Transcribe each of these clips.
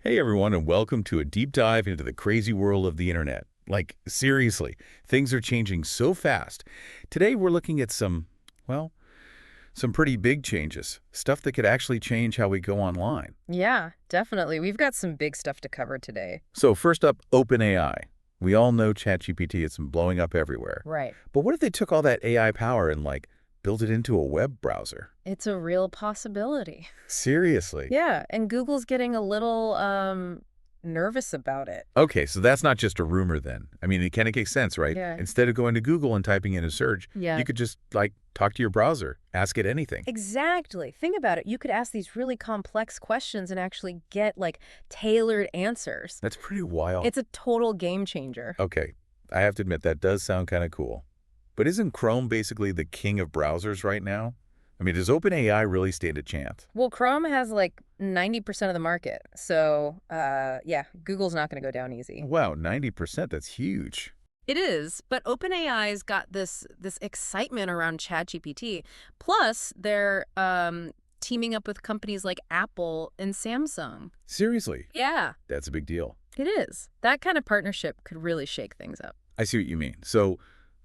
Hey everyone, and welcome to a deep dive into the crazy world of the internet. Like, seriously, things are changing so fast. Today we're looking at some pretty big changes. Stuff that could actually change how we go online. Yeah, definitely. We've got some big stuff to cover today. So first up, OpenAI. We all know ChatGPT, it's been blowing up everywhere. Right. But what if they took all that AI power and, built it into a web browser? It's a real possibility. Seriously? Yeah, and Google's getting a little nervous about it. Okay, so that's not just a rumor then. I mean, it kind of makes sense, right? Yeah. Instead of going to Google and typing in a search, Yeah. you could just, talk to your browser, ask it anything. Exactly. Think about it. You could ask these really complex questions and actually get, tailored answers. That's pretty wild. It's a total game changer. Okay, I have to admit, that does sound kind of cool. But isn't Chrome basically the king of browsers right now? I mean, does OpenAI really stand a chance? Well, Chrome has 90% of the market. So, yeah, Google's not going to go down easy. Wow, 90%, that's huge. It is, but OpenAI's got this excitement around ChatGPT. Plus, they're teaming up with companies like Apple and Samsung. Seriously? Yeah, That's a big deal. it is. That kind of partnership could really shake things up. I see what you mean. So,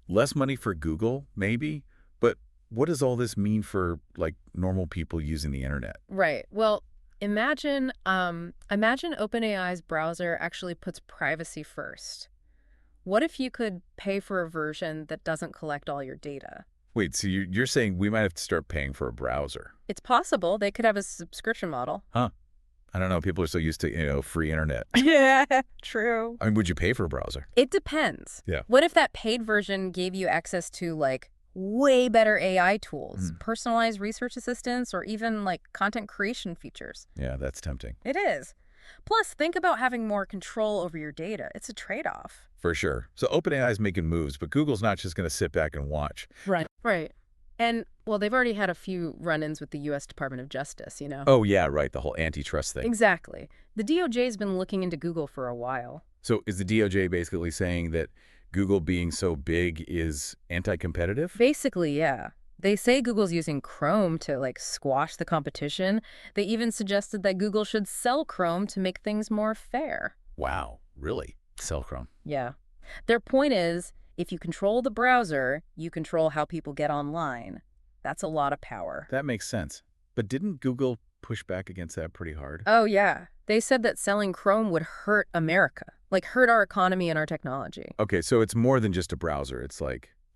less money for Google, maybe? But what does all this mean for, normal people using the internet? Right. Well, imagine OpenAI's browser actually puts privacy first. What if you could pay for a version that doesn't collect all your data? Wait, so you're saying we might have to start paying for a browser? It's possible. They could have a subscription model. Huh. I don't know. People are so used to, free internet. Yeah, true. I mean, would you pay for a browser? It depends. Yeah. What if that paid version gave you access to, way better AI tools, personalized research assistants, or even, content creation features? Yeah, that's tempting. It is. Plus, think about having more control over your data. It's a trade-off. For sure. So OpenAI is making moves, but Google's not just going to sit back and watch. Right. Right. And, well, they've already had a few run-ins with the U.S. Department of Justice, you know? Oh, yeah, right, the whole antitrust thing. Exactly. The DOJ's been looking into Google for a while. So is the DOJ basically saying that Google being so big is anti-competitive? Basically, yeah. They say Google's using Chrome to, squash the competition. They even suggested that Google should sell Chrome to make things more fair. Wow, really? Sell Chrome. Yeah. Their point is, if you control the browser, you control how people get online. That's a lot of power. That makes sense. But didn't Google push back against that pretty hard? Oh, yeah. They said that selling Chrome would hurt America, hurt our economy and our technology. Okay, so it's more than just a browser. It's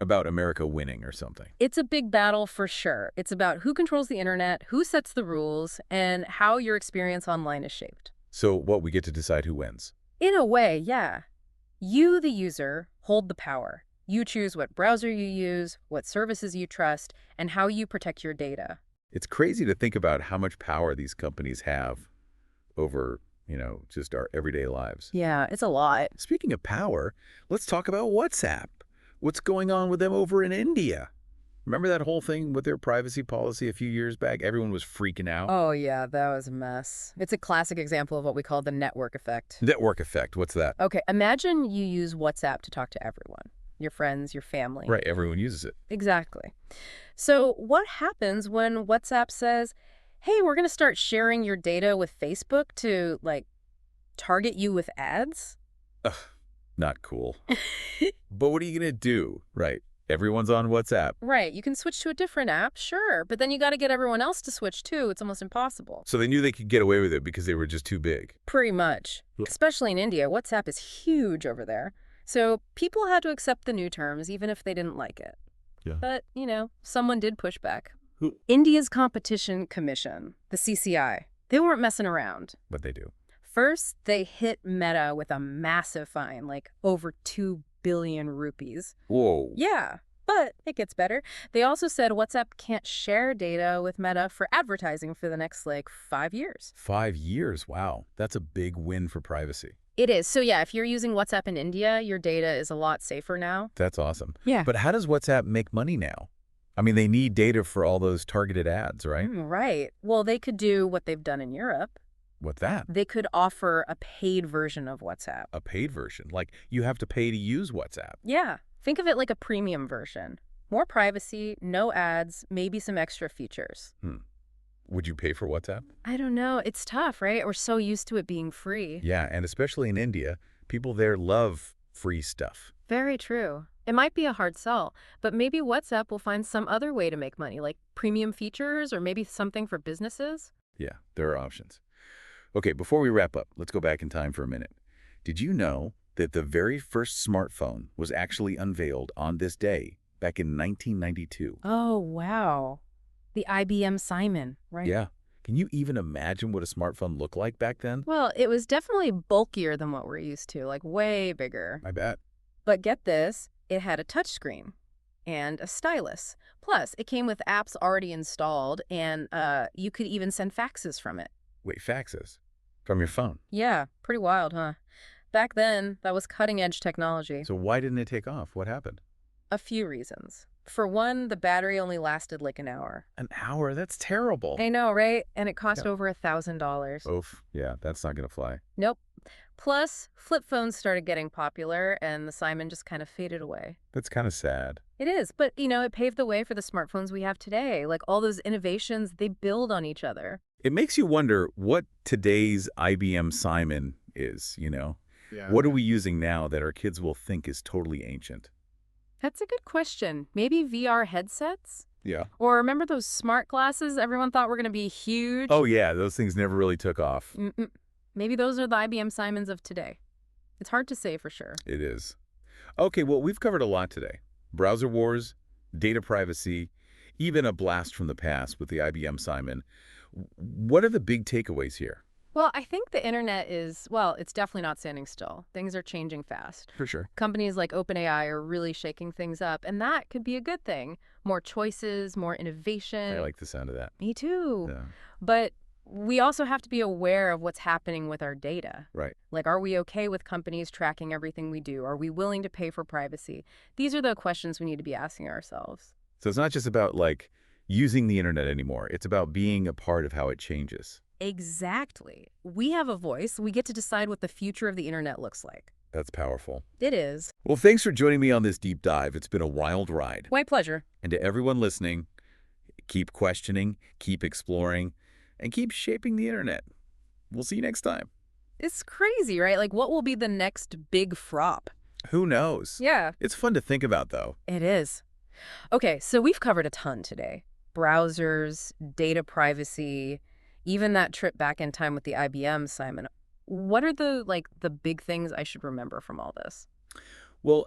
about America winning or something. It's a big battle for sure. It's about who controls the internet, who sets the rules, and how your experience online is shaped. So we get to decide who wins? In a way, yeah. You, the user, hold the power. You choose what browser you use, what services you trust, and how you protect your data. It's crazy to think about how much power these companies have over, just our everyday lives. Yeah, it's a lot. Speaking of power, let's talk about WhatsApp. What's going on with them over in India? Remember that whole thing with their privacy policy a few years back? Everyone was freaking out. Oh, yeah, that was a mess. It's a classic example of what we call the network effect. Network effect, what's that? Okay, imagine you use WhatsApp to talk to everyone. Your friends, your family. Right, everyone uses it. Exactly. So what happens when WhatsApp says, hey, we're going to start sharing your data with Facebook to, target you with ads? Ugh, not cool. But what are you going to do? Right, everyone's on WhatsApp. Right, you can switch to a different app, sure, but then you got to get everyone else to switch too. It's almost impossible. So they knew they could get away with it because they were just too big. Pretty much. Especially in India, WhatsApp is huge over there. So people had to accept the new terms even if they didn't like it. Yeah. But, someone did push back. Who? India's Competition Commission, the CCI. They weren't messing around. But they do. First, they hit Meta with a massive fine, over 2 billion rupees. Whoa. Yeah, but it gets better. They also said WhatsApp can't share data with Meta for advertising for the next, 5 years. 5 years? Wow. That's a big win for privacy. It is. So yeah, if you're using WhatsApp in India, your data is a lot safer now. That's awesome. Yeah. But how does WhatsApp make money now? I mean, they need data for all those targeted ads, right? Right. Well, they could do what they've done in Europe. What's that? They could offer a paid version of WhatsApp. A paid version? Like, you have to pay to use WhatsApp? Yeah. Think of it like a premium version. More privacy, no ads, maybe some extra features. Would you pay for WhatsApp? I don't know. It's tough, right? We're so used to it being free. Yeah, and especially in India, people there love free stuff. Very true. It might be a hard sell, but maybe WhatsApp will find some other way to make money, like premium features or maybe something for businesses. Yeah, there are options. Okay, before we wrap up, let's go back in time for a minute. Did you know that the very first smartphone was actually unveiled on this day back in 1992? Oh, wow. The IBM Simon, right? Yeah. Can you even imagine what a smartphone looked like back then? Well, it was definitely bulkier than what we're used to, like way bigger. I bet. But get this, it had a touchscreen and a stylus. Plus, it came with apps already installed, and you could even send faxes from it. Wait, faxes? From your phone? Yeah, pretty wild, huh? Back then, that was cutting-edge technology. So why didn't it take off? What happened? A few reasons. For one, the battery only lasted like an hour. An hour? That's terrible. I know, right? And it cost Yeah. over $1,000. Oof. Yeah, that's not going to fly. Nope. Plus, flip phones started getting popular, and the Simon just kind of faded away. That's kind of sad. It is, but, it paved the way for the smartphones we have today. Like, all those innovations, they build on each other. It makes you wonder what today's IBM Simon is, Yeah. What are we using now that our kids will think is totally ancient? That's a good question. Maybe VR headsets? Yeah. Or remember those smart glasses everyone thought were going to be huge? Oh, yeah, those things never really took off. Mm-mm. Maybe those are the IBM Simons of today. It's hard to say for sure. It is. Okay, well, we've covered a lot today. Browser wars, data privacy, even a blast from the past with the IBM Simon. What are the big takeaways here? Well, I think the internet is, well, it's definitely not standing still. Things are changing fast. For sure. Companies like OpenAI are really shaking things up, and that could be a good thing. More choices, more innovation. I like the sound of that. Me too. Yeah. But we also have to be aware of what's happening with our data. Right. Like, are we okay with companies tracking everything we do? Are we willing to pay for privacy? These are the questions we need to be asking ourselves. So it's not just about, using the internet anymore. It's about being a part of how it changes. Exactly. We have a voice. We get to decide what the future of the internet looks like. That's powerful. It is. Well, thanks for joining me on this deep dive. It's been a wild ride. My pleasure. And to everyone listening, keep questioning, keep exploring, and keep shaping the internet. We'll see you next time. It's crazy, right? Like, what will be the next big frop? Who knows? Yeah. It's fun to think about, though. It is. Okay, so we've covered a ton today. Browsers, data privacy, even that trip back in time with the IBM, Simon. What are the big things I should remember from all this? Well,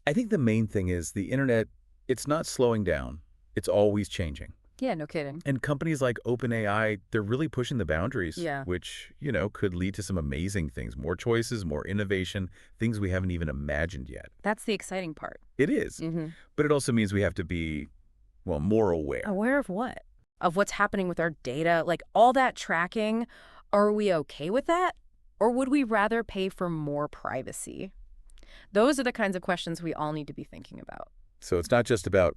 I think the main thing is the internet, it's not slowing down. It's always changing. Yeah, no kidding. And companies like OpenAI, they're really pushing the boundaries, Yeah. which, could lead to some amazing things. More choices, more innovation, things we haven't even imagined yet. That's the exciting part. It is. Mm-hmm. But it also means we have to be, more aware. Aware of what? Of what's happening with our data? Like, all that tracking, are we okay with that? Or would we rather pay for more privacy? Those are the kinds of questions we all need to be thinking about. So it's not just about,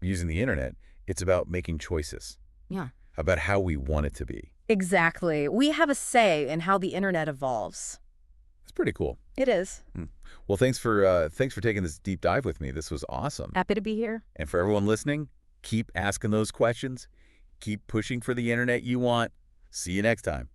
using the internet. It's about making choices. Yeah. About how we want it to be. Exactly. We have a say in how the internet evolves. It's pretty cool. It is. Well, thanks for taking this deep dive with me. This was awesome. Happy to be here. And for everyone listening, keep asking those questions. Keep pushing for the internet you want. See you next time.